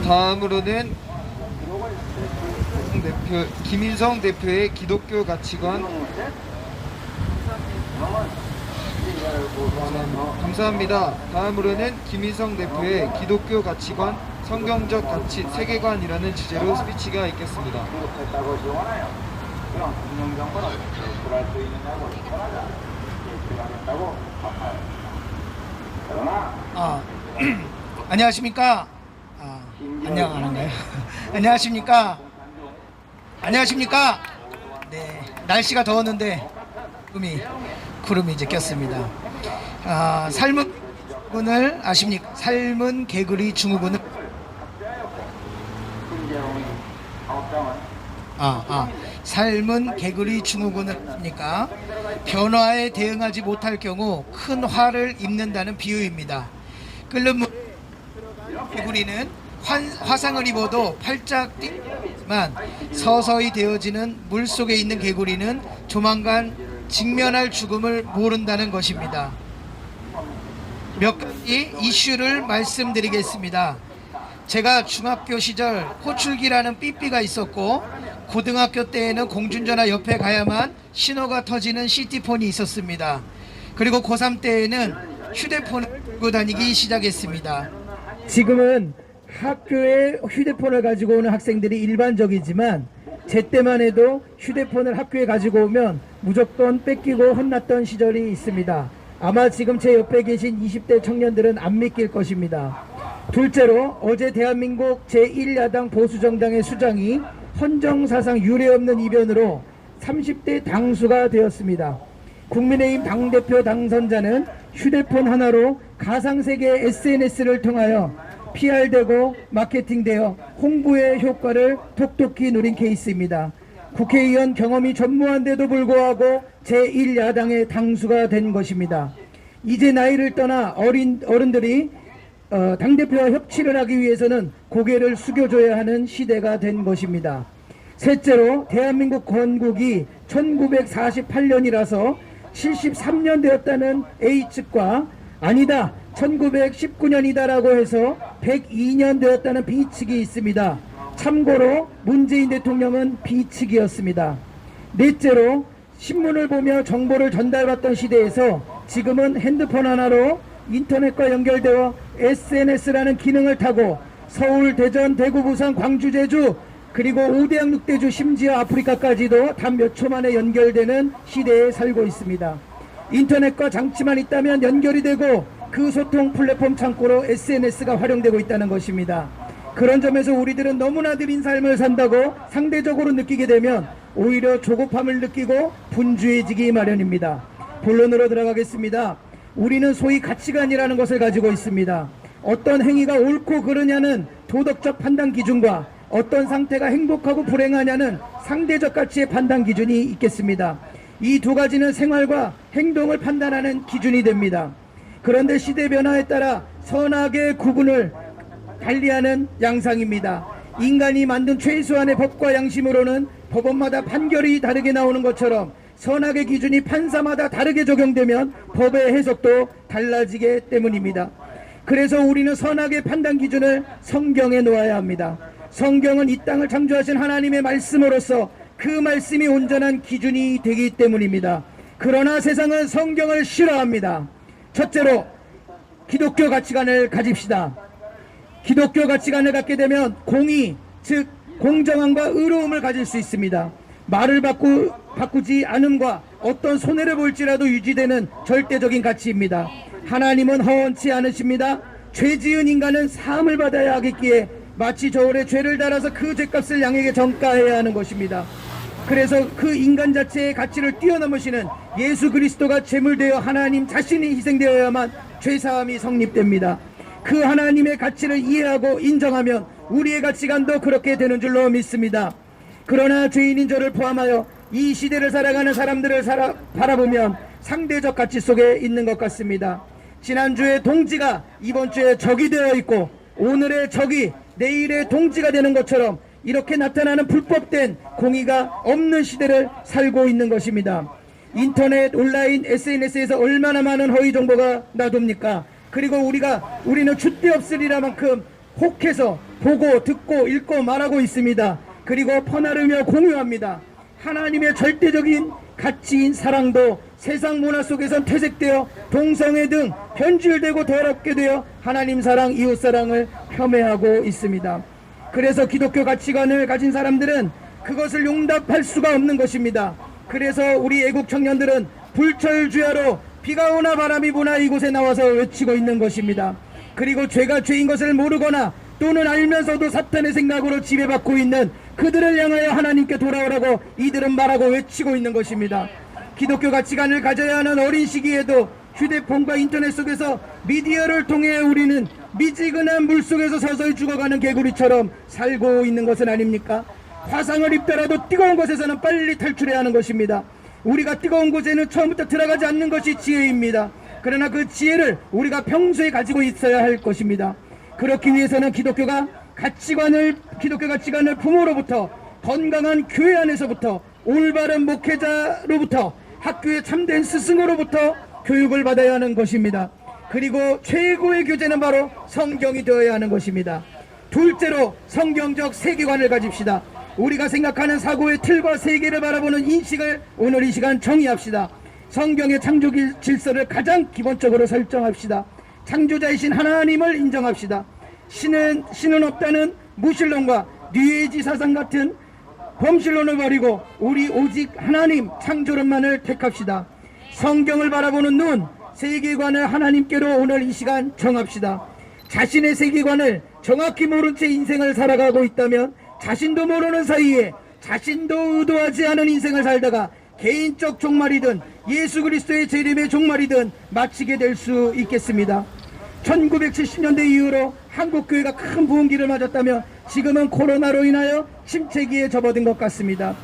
다음으로는 김인성 대표의 기독교 가치관. 감사합니다. 다음으로는 김인성 대표의 기독교 가치관, 성경적 가치, 세계관이라는 주제로 스피치가 있겠습니다. 안녕하십니까? 안녕 안 한가요? 안녕하십니까? 안녕하십니까? 네, 날씨가 더웠는데 구름이 이제 꼈습니다. 삶은 분을 아십니까? 삶은 개구리 증후군을 삶은 개구리 증후군이니까 변화에 대응하지 못할 경우 큰 화를 입는다는 비유입니다. 끓는 물 개구리는 화상을 입어도 팔짝 뛰지만 서서히 되어지는 물 속에 있는 개구리는 조만간 직면할 죽음을 모른다는 것입니다. 몇 가지 이슈를 말씀드리겠습니다. 제가 중학교 시절 호출기라는 삐삐가 있었고, 고등학교 때에는 공중전화 옆에 가야만 신호가 터지는 CT폰이 있었습니다. 그리고 고3 때에는 휴대폰을 들고 다니기 시작했습니다. 지금은 학교에 휴대폰을 가지고 오는 학생들이 일반적이지만, 제 때만 해도 휴대폰을 학교에 가지고 오면 무조건 뺏기고 혼났던 시절이 있습니다. 아마 지금 제 옆에 계신 20대 청년들은 안 믿길 것입니다. 둘째로, 어제 대한민국 제1야당 보수정당의 수장이 헌정사상 유례없는 이변으로 30대 당수가 되었습니다. 국민의힘 당대표 당선자는 휴대폰 하나로 가상세계 SNS를 통하여 PR되고 마케팅되어 홍보의 효과를 톡톡히 누린 케이스입니다. 국회의원 경험이 전무한데도 불구하고 제1야당의 당수가 된 것입니다. 이제 나이를 떠나 어른들이 당대표와 협치를 하기 위해서는 고개를 숙여줘야 하는 시대가 된 것입니다. 셋째로, 대한민국 건국이 1948년이라서 73년 되었다는 A측과 아니다 1919년이다라고 해서 102년 되었다는 B측이 있습니다. 참고로 문재인 대통령은 B측이었습니다. 넷째로, 신문을 보며 정보를 전달받던 시대에서 지금은 핸드폰 하나로 인터넷과 연결되어 SNS라는 기능을 타고 서울, 대전, 대구, 부산, 광주, 제주, 그리고 5대양 6대주, 심지어 아프리카까지도 단 몇 초 만에 연결되는 시대에 살고 있습니다. 인터넷과 장치만 있다면 연결이 되고 그 소통 플랫폼 창고로 SNS가 활용되고 있다는 것입니다. 그런 점에서 우리들은 너무나 느린 삶을 산다고 상대적으로 느끼게 되면 오히려 조급함을 느끼고 분주해지기 마련입니다. 본론으로 들어가겠습니다. 우리는 소위 가치관이라는 것을 가지고 있습니다. 어떤 행위가 옳고 그르냐는 도덕적 판단 기준과 어떤 상태가 행복하고 불행하냐는 상대적 가치의 판단 기준이 있겠습니다. 이 두 가지는 생활과 행동을 판단하는 기준이 됩니다. 그런데 시대 변화에 따라 선악의 구분을 달리하는 양상입니다. 인간이 만든 최소한의 법과 양심으로는 법원마다 판결이 다르게 나오는 것처럼 선악의 기준이 판사마다 다르게 적용되면 법의 해석도 달라지기 때문입니다. 그래서 우리는 선악의 판단 기준을 성경에 놓아야 합니다. 성경은 이 땅을 창조하신 하나님의 말씀으로서 그 말씀이 온전한 기준이 되기 때문입니다. 그러나 세상은 성경을 싫어합니다. 첫째로, 기독교 가치관을 가집시다. 기독교 가치관을 갖게 되면 공의, 즉 공정함과 의로움을 가질 수 있습니다. 말을 바꾸지 않음과 어떤 손해를 볼지라도 유지되는 절대적인 가치입니다. 하나님은 허언치 않으십니다. 죄 지은 인간은 사함을 받아야 하겠기에 마치 저울에 죄를 달아서 그 죄값을 양에게 전가해야 하는 것입니다. 그래서 그 인간 자체의 가치를 뛰어넘으시는 예수 그리스도가 제물되어 하나님 자신이 희생되어야만 죄사함이 성립됩니다. 그 하나님의 가치를 이해하고 인정하면 우리의 가치관도 그렇게 되는 줄로 믿습니다. 그러나 죄인인 저를 포함하여 이 시대를 살아가는 사람들을 바라보면 상대적 가치 속에 있는 것 같습니다. 지난주에 동지가 이번주에 적이 되어 있고 오늘의 적이 내일의 동지가 되는 것처럼 이렇게 나타나는 불법된 공의가 없는 시대를 살고 있는 것입니다. 인터넷, 온라인, SNS에서 얼마나 많은 허위 정보가 나돕니까? 그리고 우리는 줏대 없으리라만큼 혹해서 보고 듣고 읽고 말하고 있습니다. 그리고 퍼나르며 공유합니다. 하나님의 절대적인 가치인 사랑도 세상 문화 속에선 퇴색되어 동성애 등 변질되고 더럽게 되어 하나님 사랑, 이웃 사랑을 폄훼하고 있습니다. 그래서 기독교 가치관을 가진 사람들은 그것을 용납할 수가 없는 것입니다. 그래서 우리 애국 청년들은 불철주야로 비가 오나 바람이 부나 이곳에 나와서 외치고 있는 것입니다. 그리고 죄가 죄인 것을 모르거나 또는 알면서도 사탄의 생각으로 지배받고 있는 그들을 향하여 하나님께 돌아오라고 이들은 말하고 외치고 있는 것입니다. 기독교 가치관을 가져야 하는 어린 시기에도 휴대폰과 인터넷 속에서 미디어를 통해 우리는 미지근한 물속에서 서서히 죽어가는 개구리처럼 살고 있는 것은 아닙니까? 화상을 입더라도 뜨거운 곳에서는 빨리 탈출해야 하는 것입니다. 우리가 뜨거운 곳에는 처음부터 들어가지 않는 것이 지혜입니다. 그러나 그 지혜를 우리가 평소에 가지고 있어야 할 것입니다. 그렇기 위해서는 기독교 가치관을 부모로부터, 건강한 교회 안에서부터, 올바른 목회자로부터, 학교의 참된 스승으로부터 교육을 받아야 하는 것입니다. 그리고 최고의 교재는 바로 성경이 되어야 하는 것입니다. 둘째로 성경적 세계관을 가집시다. 우리가 생각하는 사고의 틀과 세계를 바라보는 인식을 오늘 이 시간 정의합시다. 성경의 창조 질서를 가장 기본적으로 설정합시다. 창조자이신 하나님을 인정합시다. 신은 없다는 무신론과 뉘에지 사상 같은 범신론을 버리고 우리 오직 하나님 창조론만을 택합시다. 성경을 바라보는 눈, 세계관을 하나님께로 오늘 이 시간 정합시다. 자신의 세계관을 정확히 모른 채 인생을 살아가고 있다면 자신도 모르는 사이에 자신도 의도하지 않은 인생을 살다가 개인적 종말이든 예수 그리스도의 재림의 종말이든 마치게 될 수 있겠습니다. 1970년대 이후로 한국교회가 큰 부흥기를 맞았다면 지금은 코로나로 인하여 침체기에 접어든 것 같습니다.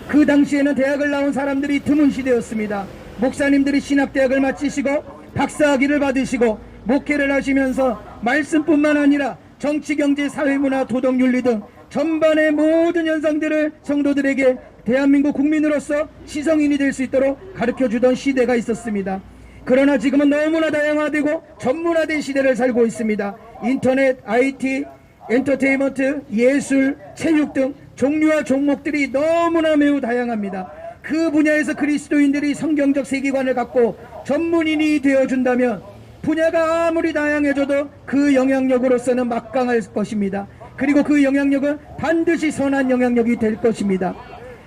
그 당시에는 대학을 나온 사람들이 드문 시대였습니다. 목사님들이 신학대학을 마치시고 박사학위를 받으시고 목회를 하시면서 말씀뿐만 아니라 정치, 경제, 사회문화, 도덕윤리 등 전반의 모든 현상들을 성도들에게 대한민국 국민으로서 시성인이 될 수 있도록 가르쳐주던 시대가 있었습니다. 그러나 지금은 너무나 다양화되고 전문화된 시대를 살고 있습니다. 인터넷, IT, 엔터테인먼트, 예술, 체육 등 종류와 종목들이 너무나 매우 다양합니다. 그 분야에서 그리스도인들이 성경적 세계관을 갖고 전문인이 되어준다면 분야가 아무리 다양해져도 그 영향력으로서는 막강할 것입니다. 그리고 그 영향력은 반드시 선한 영향력이 될 것입니다.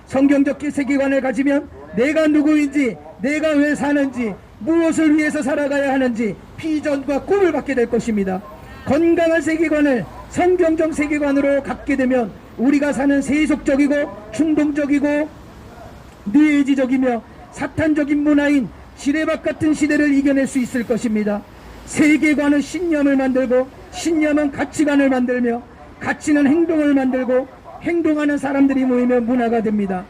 성경적 세계관을 가지면 내가 누구인지, 내가 왜 사는지, 무엇을 위해서 살아가야 하는지 비전과 꿈을 갖게 될 것입니다. 건강한 세계관을 성경적 세계관으로 갖게 되면 우리가 사는 세속적이고 충동적이고 뇌지적이며 사탄적인 문화인 지뢰밭 같은 시대를 이겨낼 수 있을 것입니다. 세계관은 신념을 만들고 신념은 가치관을 만들며 가치는 행동을 만들고 행동하는 사람들이 모이면 문화가 됩니다.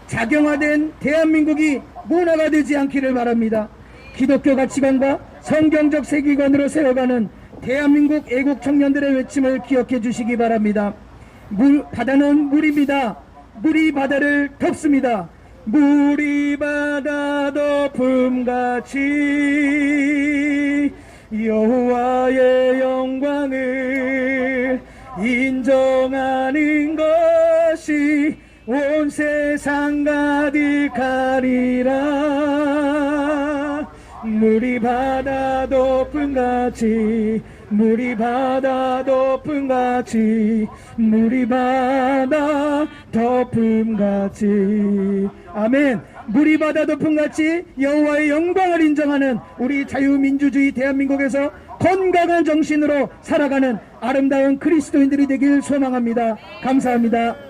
작용화된 대한민국이 문화가 되지 않기를 바랍니다. 기독교 가치관과 성경적 세계관으로 세워가는 대한민국 애국 청년들의 외침을 기억해 주시기 바랍니다. 바다는 물입니다. 물이 바다를 덮습니다. 물이 바다 덮음같이 여호와의 영광을 인정하는 것이 온 세상 가득하리라. 물이 바다 덮음같이 물이 바다 덮음같이 물이 바다 덮음같이 아멘. 물이 바다 덮음같이 여호와의 영광을 인정하는 우리 자유민주주의 대한민국에서 건강한 정신으로 살아가는 아름다운 그리스도인들이 되길 소망합니다. 감사합니다.